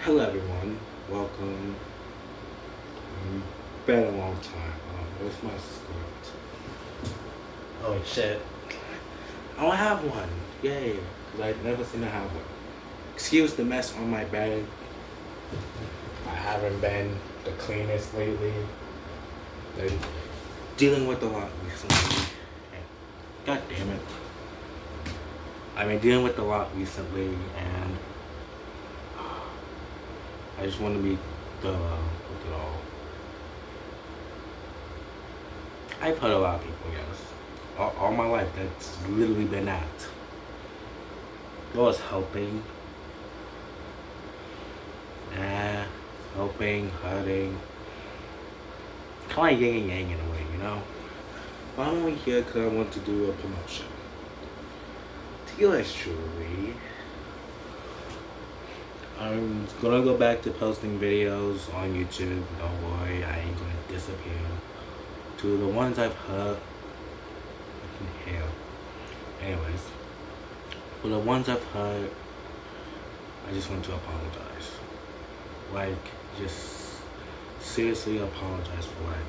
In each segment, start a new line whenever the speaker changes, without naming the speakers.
Hello, everyone. Welcome. Been a long time. Where's my script? Oh shit! I don't have one. Yay! Cause I never seem to have one. Excuse the mess on my bed. I haven't been the cleanest lately. Been dealing with a lot recently. God damn it! I've been dealing with a lot recently, and I just want to be thorough with it all. I've hurt a lot of people, yes. All my life, that's literally been that. Always helping. Helping, hurting. Kind of like yin and yang in a way, you know? But I'm only here because I want to do a promotion. To yours truly. I'm gonna go back to posting videos on YouTube. Don't worry, I ain't gonna disappear. To the ones I've hurt, I can hear. Anyways, for the ones I've hurt, I just want to apologize. Like, just seriously apologize for what I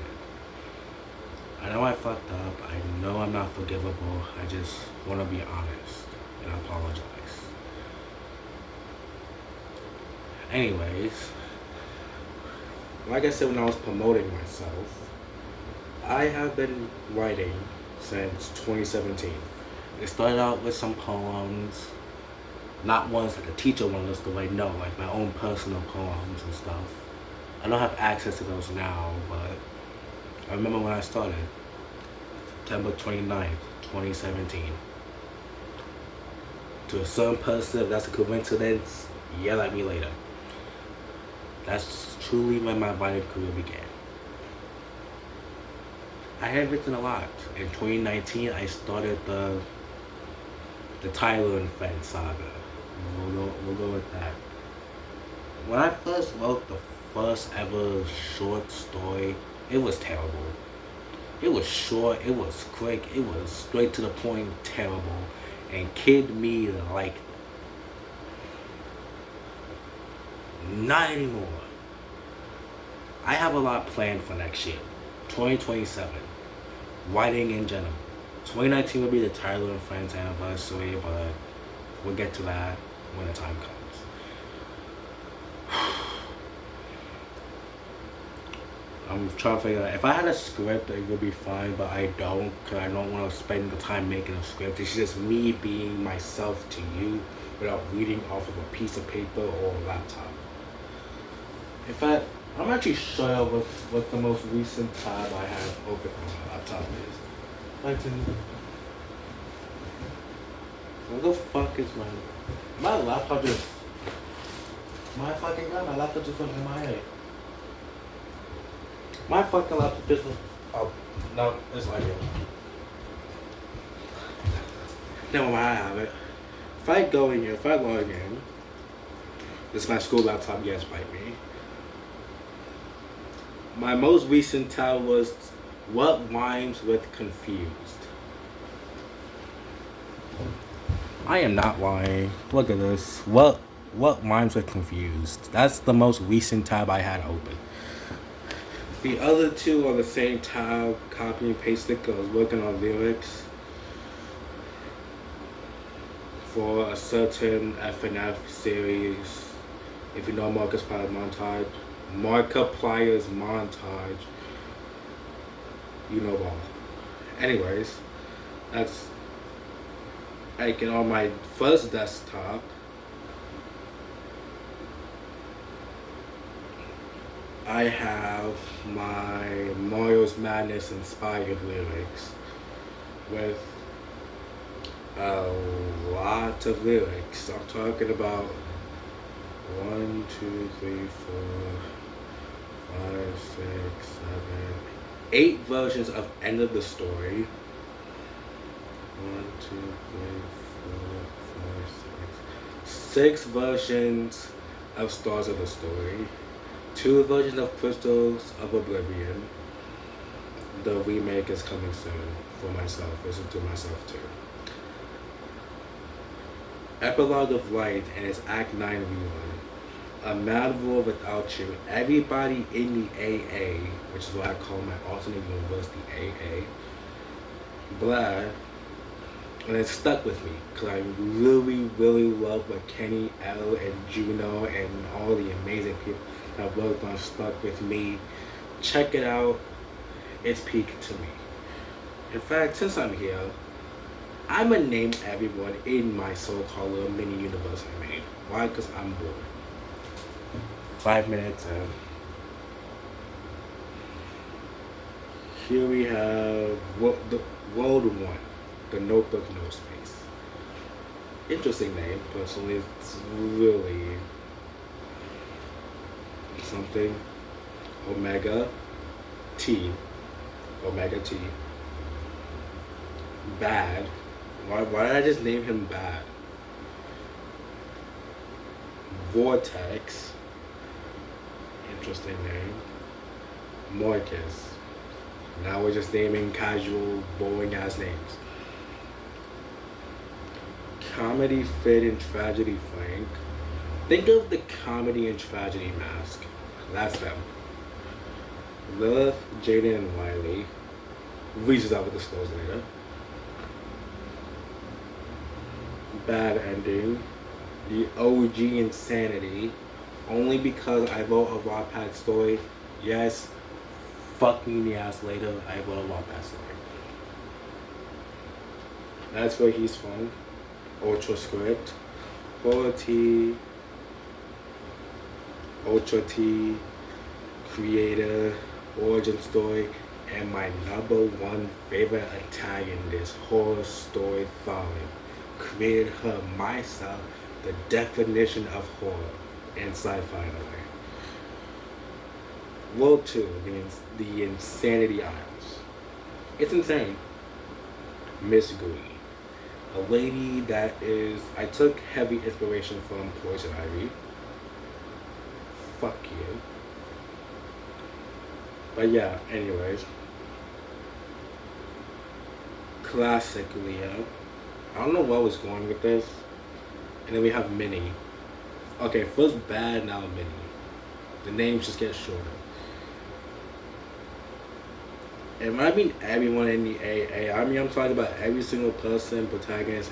did. I know I fucked up. I know I'm not forgivable. I just want to be honest and apologize. Anyways, like I said when I was promoting myself, I have been writing since 2017. It started out with some poems, not ones that the teacher wanted us to write, no, like my own personal poems and stuff. I don't have access to those now, but I remember when I started, September 29th, 2017. To a certain person, if that's a coincidence, yell at me later. That's truly when my writing career began. I had written a lot. In 2019, I started the Tyler and Friends saga. We'll go with that. When I first wrote the first ever short story, it was terrible. It was short, it was quick, it was straight to the point, terrible. And Kid Me liked it. Not anymore. I have a lot planned for next year. 2027. Writing in general. 2019 will be the Tyler and Friends anniversary, but we'll get to that when the time comes. I'm trying to figure out, if I had a script, it would be fine, but I don't, because I don't want to spend the time making a script. It's just me being myself to you without reading off of a piece of paper or a laptop. I'm actually sure what the most recent tab I have open on my laptop is. Where the fuck is my laptop just, my fucking god, my laptop just went MIA. My fucking laptop just went, oh, no, it's right here. Never mind, I have it. If I log in, this is my school laptop, yes, bite me. My most recent tab was what rhymes with confused. I am not lying. Look at this. What rhymes with confused? That's the most recent tab I had open. The other two are the same tab, copy and paste it, because I was working on lyrics for a certain FNF series. If you know Markiplier's montage, you know all. Anyways, that's like on my first desktop. I have my Mario's Madness inspired lyrics with a lot of lyrics. I'm talking about 1, 2, 3, 4, 5, 6, 7, 8 versions of End of the Story. 1, 2, 3, 4, 5, 6. 6 versions of Stars of the Story. 2 versions of Crystals of Oblivion. The remake is coming soon for myself. Listen to myself too. Epilogue of Light and its Act 9 rerun. A mad world without you. Everybody in the AA, which is what I call my alternate universe, the AA, Vlad, and it stuck with me because I really, really love what Kenny, L, and Juno and all the amazing people that worked on stuck with me. Check it out. It's peak to me. In fact, since I'm here, I'm gonna name everyone in my so-called little mini universe I made. Why? Because I'm bored. 5 minutes in. Here we have the World 1, the Notebook No Space. Interesting name, personally. It's really something. Omega T. Bad. Why did I just name him Bad? Vortex. Interesting name. Marcus. Now we're just naming casual, boring ass names. Comedy, Fit, and Tragedy Frank. Think of the comedy and tragedy mask. That's them. Lilith, Jaden, and Wiley. Reaches out with disclose later. Bad ending. The OG Insanity. Only because I wrote a Wattpad story. Yes, fuck me in the ass later. I wrote a Wattpad story. That's where he's from. Ultra Script. Ultra T. Creator. Origin story. And my #1 favorite antagonist, horror story following. Created her myself, the definition of horror and sci-fi in a way. World 2, the Insanity Isles. It's insane. Miss Green. A lady that is, I took heavy inspiration from Poison Ivy. Fuck you. But yeah, anyways. Classic Leo. I don't know where I was going with this. And then we have Minnie. Okay, first Bad, now Minnie. The names just get shorter. And when I mean everyone in the AA, I mean I'm talking about every single person, protagonist,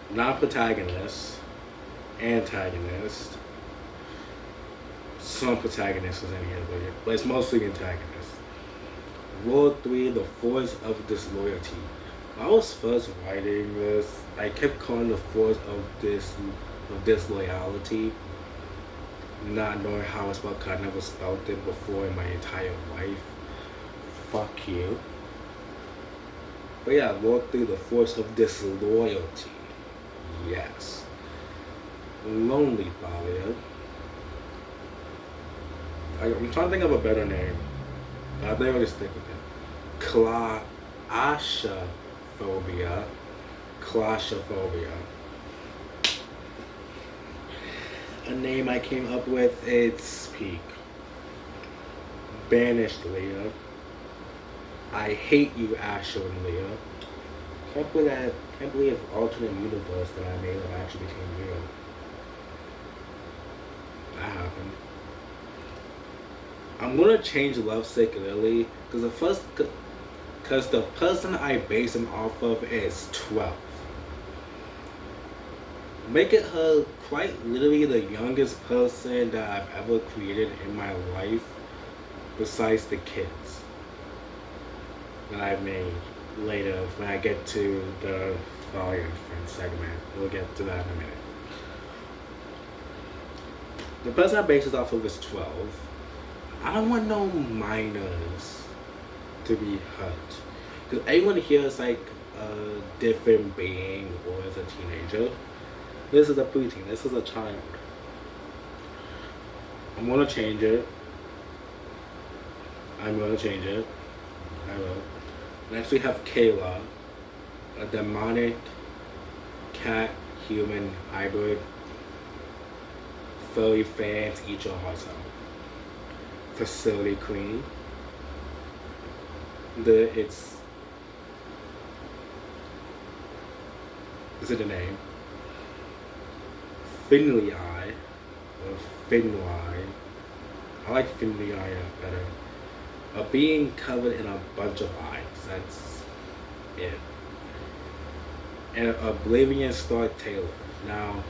not protagonist, antagonist. Some protagonists is in here, but it's mostly antagonists. World 3, the force of disloyalty. When I was first writing this, I kept calling the force of disloyalty, not knowing how it's spelled, because I never spelled it before in my entire life. Fuck you. But yeah, World 3, the force of disloyalty. Yes. Lonely Thalia. I'm trying to think of a better name. I think I'll just stick with it. Claustrophobia. A name I came up with, it's peak. Banished Leah. I hate you, Asher and Leah. Can't believe alternate universe that I made that actually became real. That happened. I'm gonna change Lovesick Lily because the person I base him off of is 12. Make it her quite literally the youngest person that I've ever created in my life, besides the kids that I've made later when I get to the Folly and Friends segment. We'll get to that in a minute. The person I base this off of is 12. I don't want no minors to be hurt. Because everyone here is like a different being or is a teenager. This is a preteen. This is a child. I'm going to change it. I will. Next we have Kayla. A demonic cat-human hybrid. Furry fans, eat your hearts out. Facility Queen. This is the name. Finley Eye, Finway. I like Finway better. Being covered in a bunch of eyes. That's it. And Oblivion Star Taylor. Now,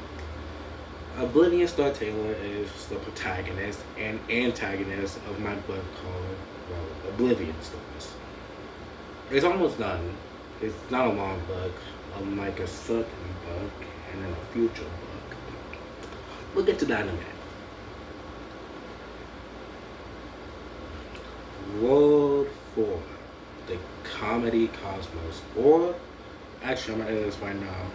Oblivion Star Taylor is the protagonist and antagonist of my book called, well, Oblivion Stars. It's almost done. It's not a long book, unlike a second book and then a future book. We'll get to that in a minute. World 4, the Comedy Cosmos, or actually I'm gonna edit this right now.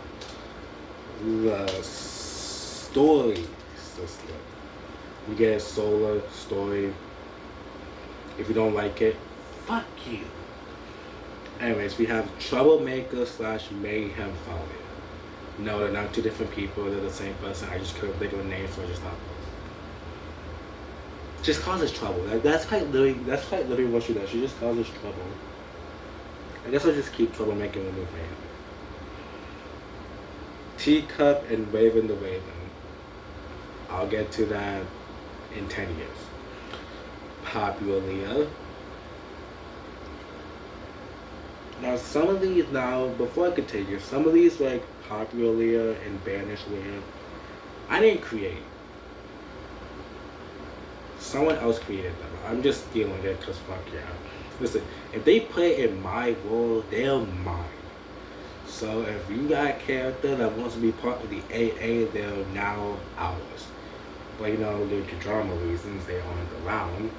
The story system. You get a solar story. If you don't like it, fuck you. Anyways, we have Troublemaker / Mayhem Folly. No, they're not two different people. They're the same person. I just couldn't think of a name, so I just thought. Just causes trouble. That's quite literally what she does. She just causes trouble. I guess I'll just keep troublemaking with Mayhem. Teacup and Raven the Raven. I'll get to that in 10 years. Popular. Now some of these, before I continue, some of these like Popular and Banished Leah, I didn't create. Someone else created them. I'm just stealing it because fuck yeah. Listen, if they put it in my world, they're mine. So if you got a character that wants to be part of the AA, they're now ours. But you know, due to drama reasons, they aren't around.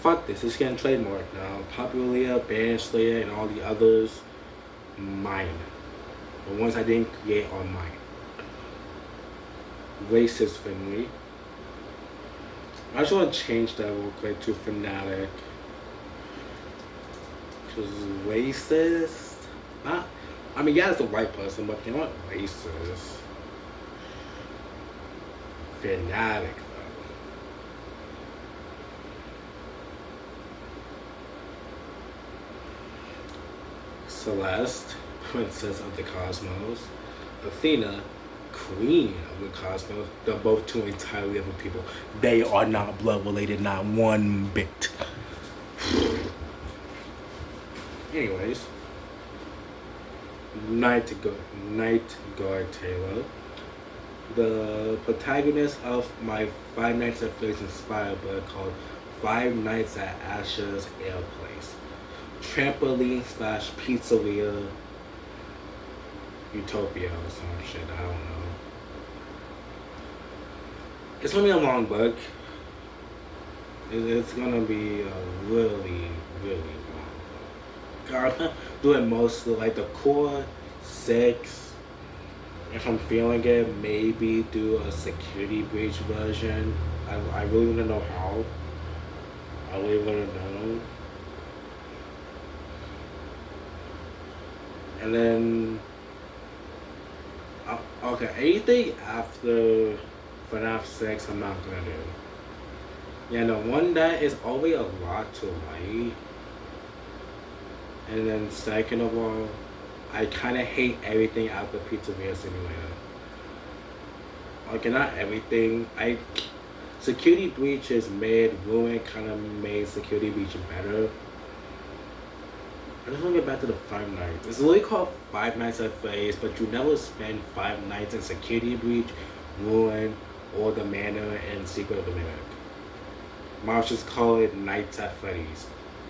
Fuck this, it's getting trademarked now. Popular, Banished Leah, and all the others, mine. The ones I didn't create are mine. Racist Finley. I just want to change that real quick to Fanatic. Because racist? Not, I mean, yeah, it's the right person, but you're not racist. Fanatic, though. Celeste, Princess of the Cosmos. Athena, Queen of the Cosmos. They're both two entirely different people. They are not blood related, not one bit. Anyways, Night Guard Taylor, the protagonist of my Five Nights at Freddy's inspired book called Five Nights at Asher's Ale Place. Trampoline / pizzeria utopia or some shit, I don't know. It's gonna be a long book. It's gonna be a really, really long book. I'm doing most of like the core 6. If I'm feeling it, maybe do a security breach version. I really wanna know how. I really wanna know. And then, okay, anything after FNAF 6 I'm not gonna do. Yeah, no, one, that is always a lot to write. And then second of all, I kinda hate everything after Pizzeria Simulator. Okay, not everything. Security Breaches made Ruin kinda made Security Breach better. I just want to get back to the Five Nights. It's literally called Five Nights at Freddy's, but you never spend 5 nights in Security Breach, Ruin, or the Manor and Secret of the Mimic. Might just call it Nights at Freddy's.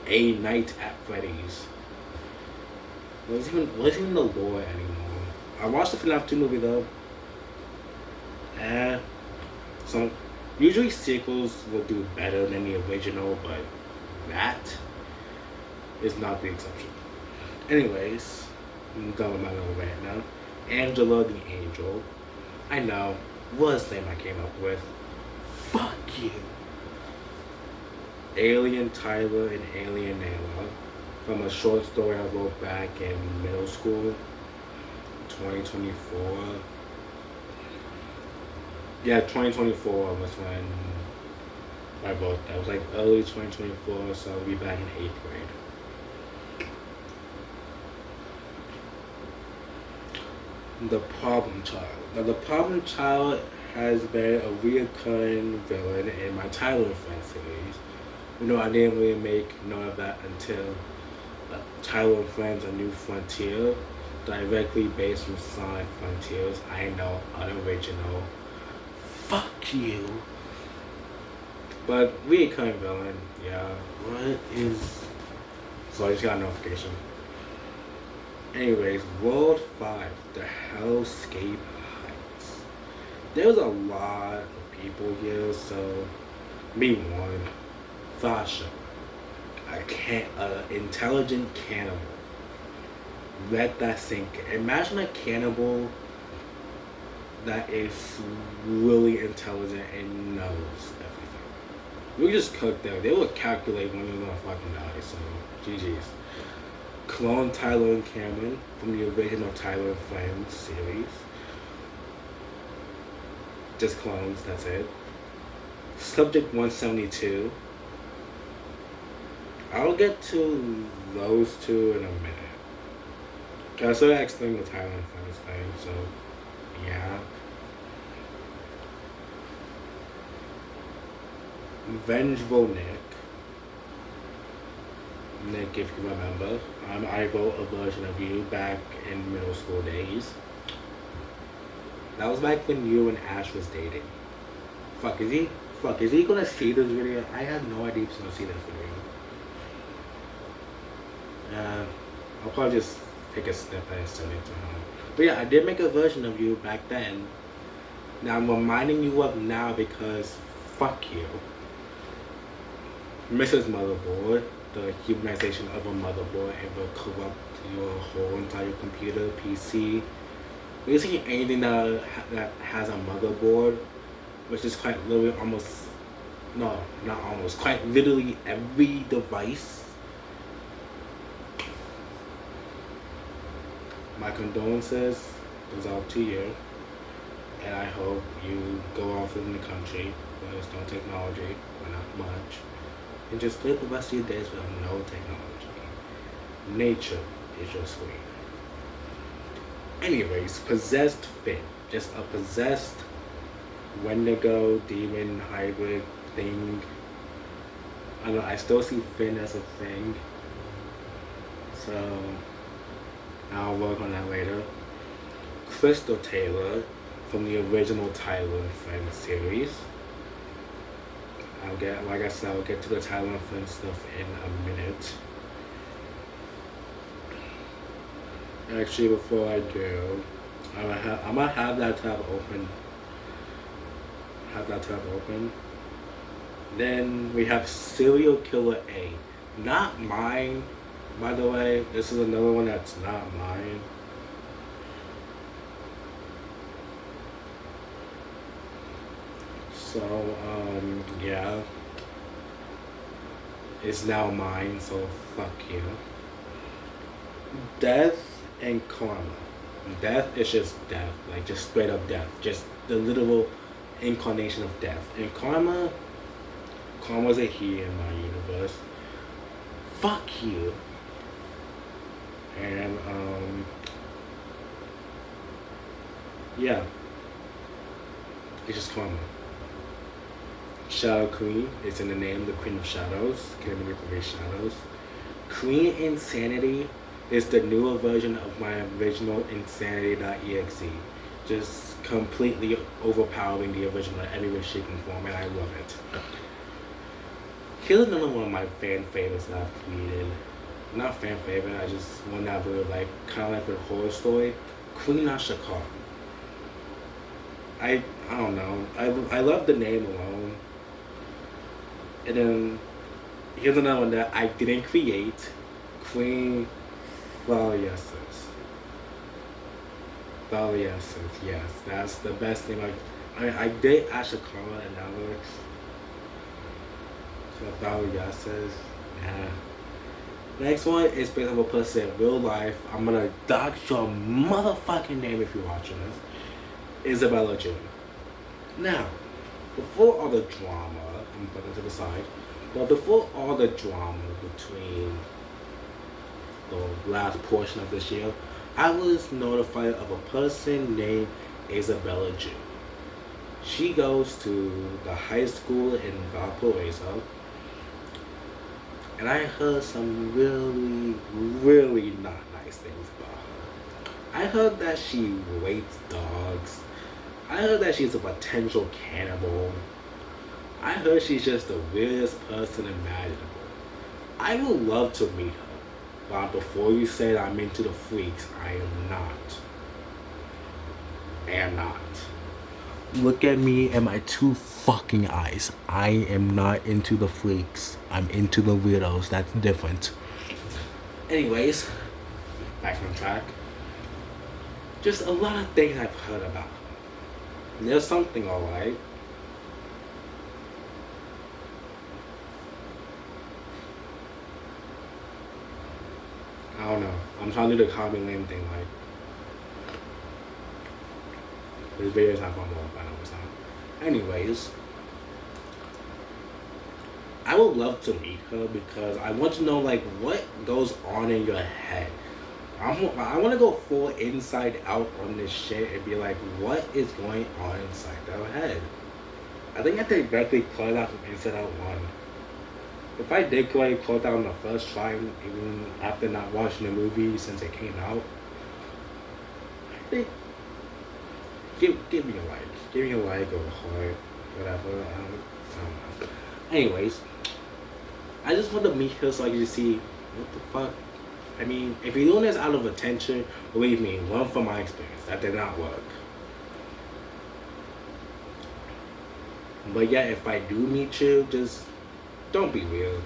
A Night at Freddy's. What's even the lore anymore? I watched the FNAF 2 movie though. So usually sequels will do better than the original, but that is not the exception. Anyways, I'm done with my little rant now. Angela the Angel. I know. What's the name I came up with? Fuck you. Alien Tyler and Alien Nayla. From a short story I wrote back in middle school. 2024. Yeah, 2024 was when I wrote that. It was like early 2024, so I'll be back in 8th grade. The Problem Child. Now, The Problem Child has been a recurring villain in my Tyler Friends series. You know, I didn't really make note of that until Tyler Friends: A New Frontier, directly based from Sonic Frontiers. I know, unoriginal. Fuck you. But recurring villain, yeah. What is? So I just got a notification. Anyways, World 5, the Hellscape Heights. There's a lot of people here, so me one. Fasha, intelligent cannibal. Let that sink in. Imagine a cannibal that is really intelligent and knows everything. We just cook them. They would calculate when they're gonna fucking die, so GG's. Clone Tyler and Cameron from the original Tyler and Friends series. Just clones, that's it. Subject 172. I'll get to those two in a minute. I started explaining the Tyler and Friends thing, so yeah. Vengeful Nick. Nick, if you remember, I wrote a version of you back in middle school days. That was back when you and Ash was dating. Is he gonna see this video? I have no idea if he's gonna see this video. I'll probably just take a snippet and send it to him. But yeah, I did make a version of you back then. Now I'm reminding you of now because fuck you. Mrs. Motherboard, the humanization of a motherboard, and will corrupt your whole entire computer, PC. Basically anything that has a motherboard, which is quite literally quite literally every device. My condolences goes out to you, and I hope you go off in the country where there's no technology, or not much, and just live the rest of your days with no technology. Nature is your screen. Anyways, possessed Finn. Just a possessed Wendigo, demon, hybrid thing. I don't know, I still see Finn as a thing. So I'll work on that later. Crystal Taylor from the original Tyler and Friends series. I'll get to the Tyler and Friends stuff in a minute. Actually, before I do, I'm gonna have that tab open. Then we have Serial Killer A. Not mine, by the way. This is another one that's not mine. So, yeah. It's now mine, so fuck you. Death and Karma. Death is just death, like just straight up death, just the literal incarnation of death. And Karma's a he in my universe. Fuck you. And yeah, it's just Karma. Shadow Queen, it's in the name, the Queen of Shadows, King of the Shadows. Queen Insanity is the newer version of my original Insanity.exe. Just completely overpowering the original in every way, shape, and form, and I love it. Here's another one of my fan favorites that I've created. Not fan favorite, I just one that I really like, kind of like a horror story. Queen Ashakar. I don't know. I love the name alone. And then here's another one that I didn't create. Queen Valiescence. Yes, that's the best thing. I did Ashakara and Alex. So Valiescence, yeah. Next one is based on a person in real life. I'm gonna dox your motherfucking name if you're watching this. Isabella June. Now, before all the drama, I'm putting it to the side, but before all the drama between the last portion of this year, I was notified of a person named Isabella June. She goes to the high school in Valparaiso, and I heard some really, really not nice things about her. I heard that she rapes dogs. I heard that she's a potential cannibal. I heard she's just the weirdest person imaginable. I would love to meet her, but before you say that I'm into the freaks, I am not. I am not. Look at me and my two fucking eyes. I am not into the freaks. I'm into the weirdos. That's different. Anyways, back on track. Just a lot of things I've heard about her. There's something alright. I don't know. I'm trying to do the common lame thing, like this video is not going to go up, I know it's not. Anyways, I would love to meet her because I want to know like what goes on in your head. I want to go full inside out on this shit and be like, what is going on inside their head? I think I did directly close out from Inside Out 1. If I did go ahead and close out on the first try, even after not watching the movie since it came out, I think give me a like. Give me a like or a heart, whatever. I don't know. Anyways, I just want to meet her so I can just see what the fuck. I mean, if you're doing this out of attention, believe me, learn from my experience. That did not work. But yeah, if I do meet you, just don't be weird.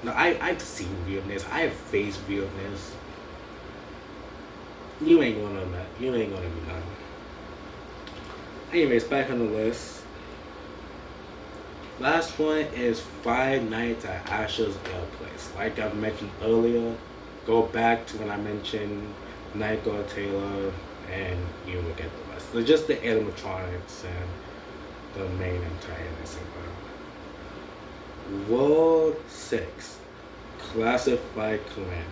No, I've seen weirdness. I have faced weirdness. You ain't gonna be none. Anyways, back on the list. Last one is Five Nights at Asher's Place. Like I've mentioned earlier, go back to when I mentioned Nightguard Taylor, and you will get the rest. So just the animatronics and the main antagonist. World 6, Classified Calamity.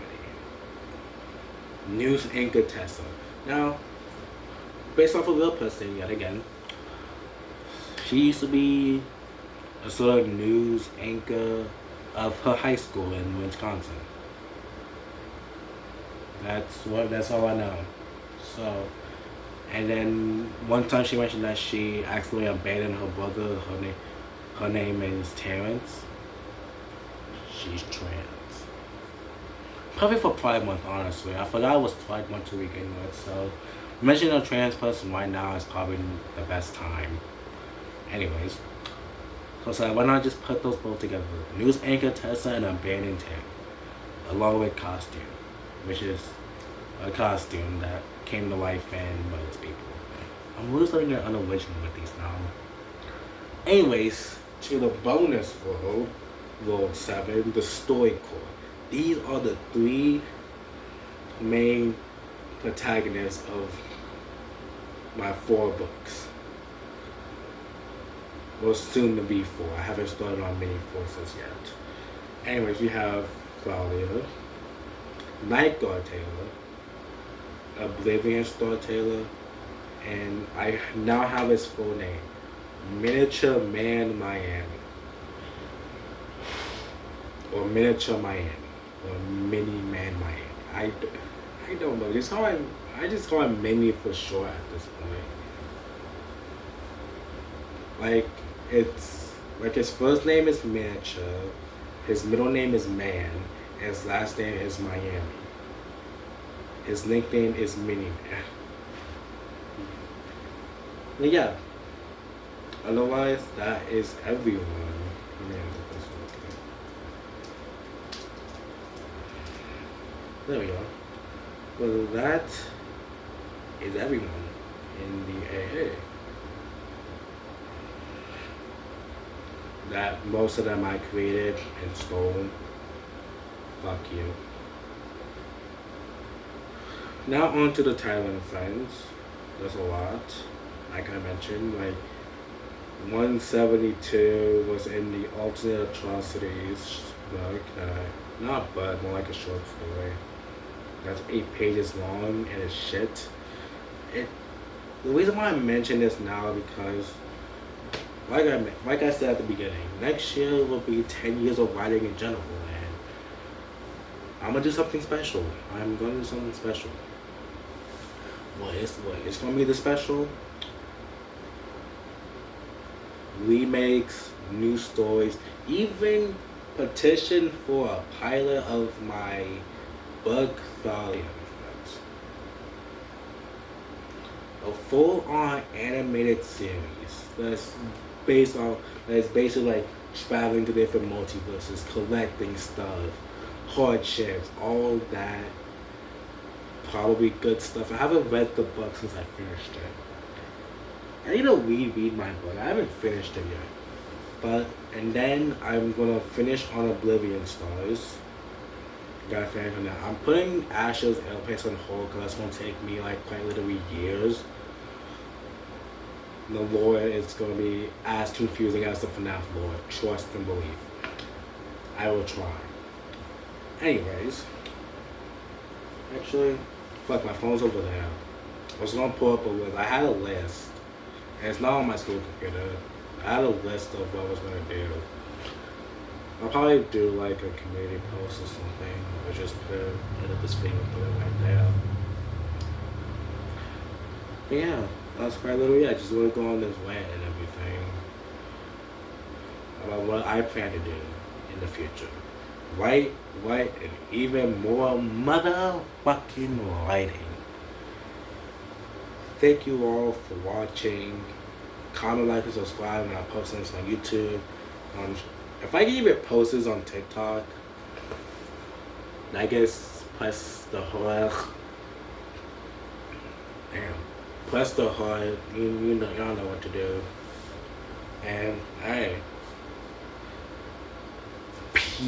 News anchor Tessa. Now, based off of a real person, yet again, she used to be a sort of news anchor of her high school in Wisconsin. That's all I know. So, and then one time she mentioned that she actually abandoned her brother. Her name is Terrence. She's trans. Probably for Pride Month, honestly. I forgot it was Pride Month to begin with, so mentioning a trans person right now is probably the best time. Anyways, so why not just put those both together? News anchor Tessa and abandoned Terrence, along with costume, which is a costume that came to life and most people. I'm really starting to get unoriginal with these now. Anyways, to the bonus World 7, the Story Corps. These are the three main protagonists of my 4 books. Well, soon to be 4. I haven't started on many forces yet. Anyways, we have Thalia, Nightguard Taylor, Oblivion Star Taylor, and I now have his full name, Miniature Man Miami. Or Miniature Miami. Or Mini Man Miami. I don't know. I just call him Mini for short at this point. Like, it's like his first name is Miniature, his middle name is Man, and his last name is Miami. His nickname is Mini Man. But yeah. Otherwise, that is everyone. There we go. Well, that is everyone in the AA. That most of them I created and stole. Fuck you. Now on to the Thailand friends. There's a lot. Like I mentioned, like 172 was in the Alternate Atrocities book. More like a short story. That's 8 pages long and it's shit. The reason why I mention this now because like I said at the beginning, next year will be 10 years of writing in general, and I'm gonna do something special. I'm gonna do something special. What is gonna be the special? Remakes, new stories, even petition for a pilot of my book volume. A full-on animated series based on that's basically like traveling to different multiverses, collecting stuff, hardships, all that. Probably good stuff. I haven't read the book since I finished it. I need to reread my book. I haven't finished it yet. But and then I'm gonna finish on Oblivion Stars. Gotta finish on that. I'm putting Ashes Airplanes on hold because that's gonna take me like quite literally years. The lore is going to be as confusing as the FNAF lore. Trust and believe. I will try. Anyways. Actually, fuck, my phone's over there. I was going to pull up a list. I had a list. And it's not on my school computer. I had a list of what I was going to do. I'll probably do like a community post or something. Or just edit this video and put it right there. But yeah. That's quite literally. I just want to go on this rant and everything about what I plan to do in the future. Write, and even more motherfucking writing. Thank you all for watching. Comment, like, and subscribe when I post this on YouTube. If I can even post this on TikTok, I guess press the heart. Damn. Press the heart. You know, y'all know what to do. And hey, peace.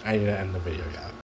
I need to end the video, guys.